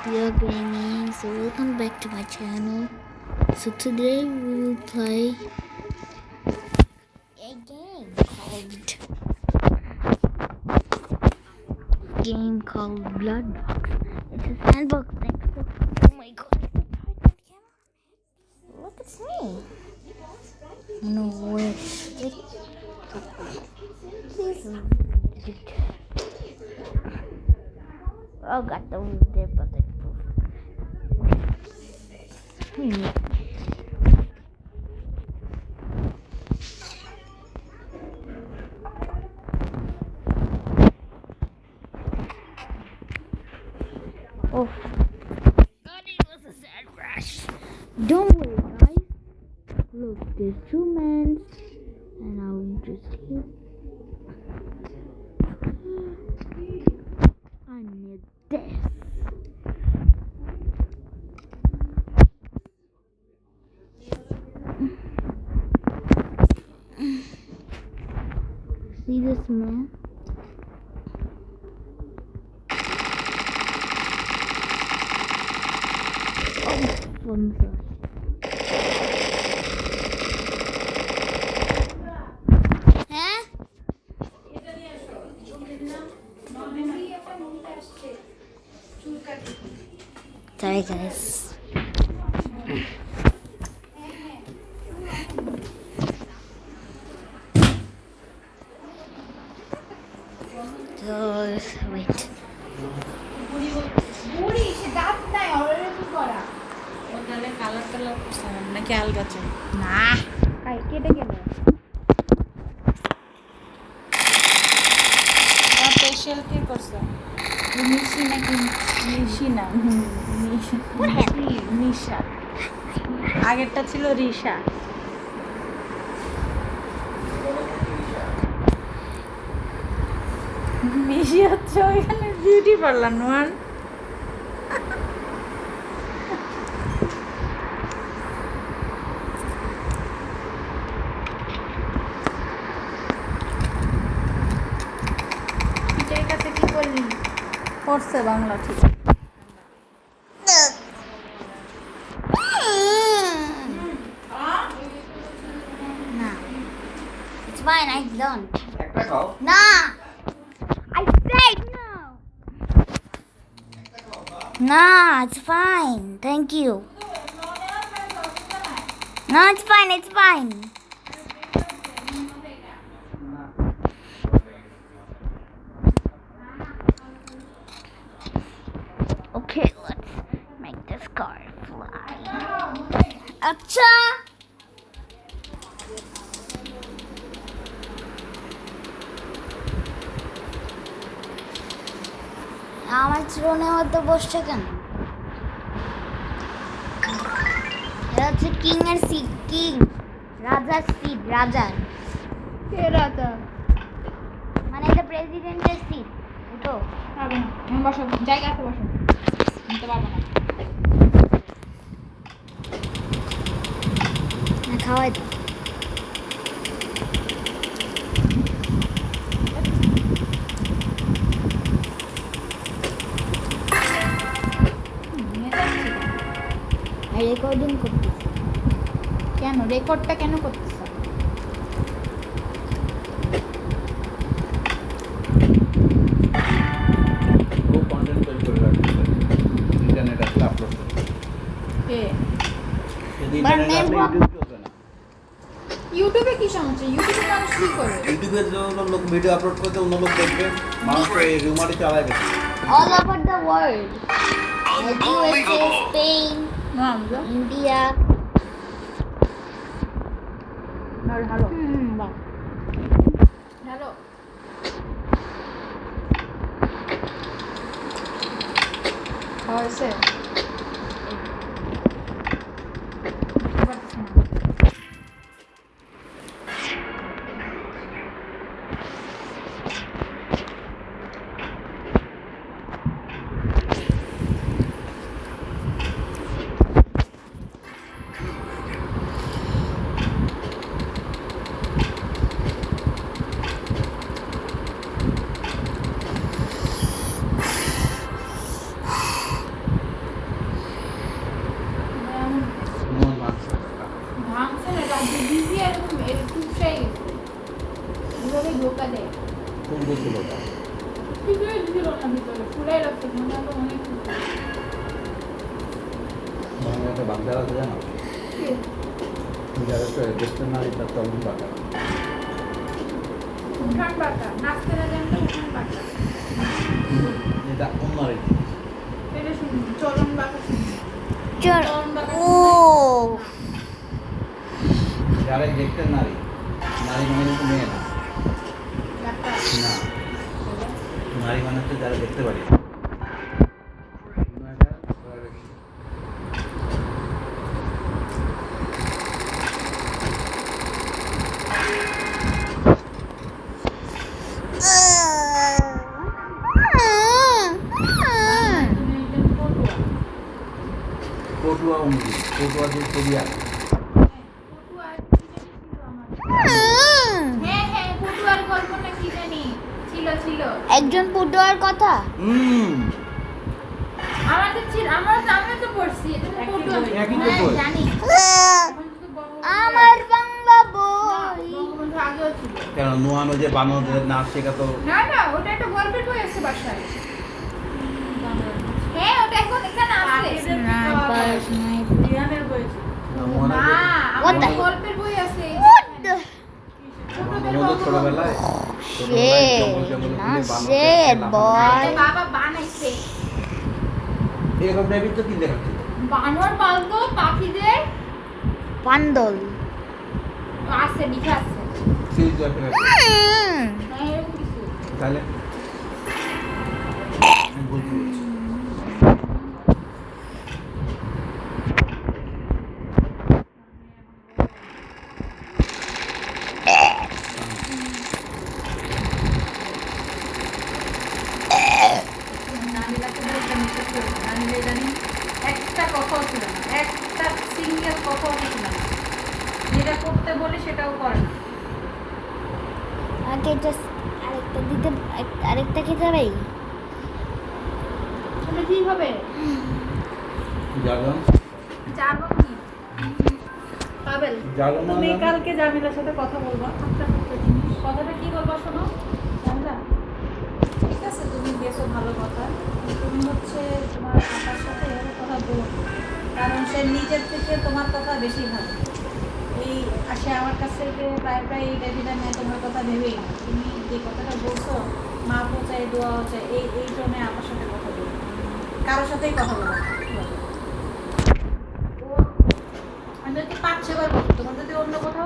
Pure Gaming. So welcome back to my channel. So today we will play a game called Bloodbox. It's a sandbox thing. So, oh my god, it's a tight camera. Look at me. No way. Please. Oh god, the was there, but I Oh, God, it was a sad rush. Don't worry, guys. Look, there's 2 men, and I'll just hit. I need this. See this man? One side. Huh? Sorry, guys. So, wait. নাকি আলগা চাই না কেটে গেল special কি করছে নিশি নাকি নিশি না নিশা আগেরটা ছিল রিশা মিশি হচ্ছে ওইখানে বিউটি পার্লার নোয়ান পড়ছে বাংলা ঠিক না it's fine I don't না I said no nah it's fine thank you no it's fine Okay, let's make this car fly. Acha! আমার চিরনে হতে বসছে কেন? এটা হচ্ছে কিং এর সিট, কিং রাজার সিট, রাজার কে রাজা মানে এটা প্রেসিডেন্টের সিট তো পাবে না বসো জায়গা আছে বসো নিতে পারবো না খাওয়াই দাও রেকর্ডিং করতেছি কেন রেকর্ডটা কেন করতেছ ইন্টারনেট আসলে আপলোড কে ইউটিউবে কি সমস্যা? ইউটিউবে মানুষ কি করে? ইউটিউবে যখন লোক ভিডিও আপলোড করতে অন্য লোক দেখবে মানুষ এই রিউমারই চালায় বেশি all over the world like USA, Spain, India hello বাহ হ্যালো হয়েছে না ভিতরে ফুলাই রাখতে মনে হলো অনেক একটা বাগদার আছে জানো যারা তো দেখতে না তার চলন বাটা উঠান বাটা নাচতে না জানলে উঠান বাটা এটা অন্য আরেকটি এটা শুনুন চলন বাটা শুনুন চল ও যারা দেখতে নারী নারী মানে কিন্তু মেয়ে না ডাক্তার না নারী মানে হচ্ছে যারা দেখতে পারি তুমি একজন পড়ুয়া পটুয়া অঙ্গি পটুয়া যে ছবি আছে পড়ুয়া কি জানি ছিল আমার হ্যাঁ হ্যাঁ পড়ুয়ার গল্প না কি জানি ছিল একজন পটুয়ার কথা আমাদের ছিল আমরা তো পড়ছি এটা তো পড়ুয়া একই তো হ্যাঁ বই। জানি এখন তো বঙ্গবন্ধু আমার বাংলা বই বঙ্গবন্ধু আগেও ছিল কেন নোয়ানো যে বানরদের নাচ শেখাতো না না ওটা একটা গল্পের বই আছে বাসায় হ্যাঁ ওটা এখন এখানে আছে রিহানের বই ছিল। নোয়ানো না What আমাদের the- গল্পের বই আছে ছোটদের আমাদের ছোটবেলায় Shit, জঙ্গল জঙ্গল not ঘুরে বানরদের shit, খেলা। boy. আমাদের বাবা বানাইছে এরকম টাইপের তো কি দেখাচ্ছে বানর পালতো পাখিদের পান্দল আছে লিখা আছে সেই তো একটা ব্যাপার। হ্যাঁ এরকম কিছু তাহলে আমি বলছি নানিলাকে বলতে নিতে ছিল না। নানিলা ইদানিং একটা কথাও ছিল না, একটা সিঙ্গেল কথাও ছিল না, যেটা করতে বলি সেটাও করে না। আগে জাস্ট আরেকটা দিতে আরেকটা খেতে পারি তাহলে কি হবে জাগরণ যাবো কি পাবেল জাগরণ তুমি কালকে জামিলার সাথে কথা বলবা, কথাটা কি বলবা শোনো জামিলা। ঠিক আছে তুমি গেছো ভালো কথা, তুমি হচ্ছে তোমার আপার সাথে এভাবে কথা বলো, কারণ সে নিজের থেকে তোমার কথা বেশি ভাবে। এই আসে আমার কাছ থেকে প্রায় এই ডেভিডা নিয়ে তোমার কথা ভেবেই না। তুমি যে কথাটা বলছো মা চাই দোয়াও চাই, এই জন্যে আমার সাথে কথা বলো, কারোর সাথেই কথা বলো না। আমি যদি 5-6 বার বলছি, তোমার যদি অন্য কথা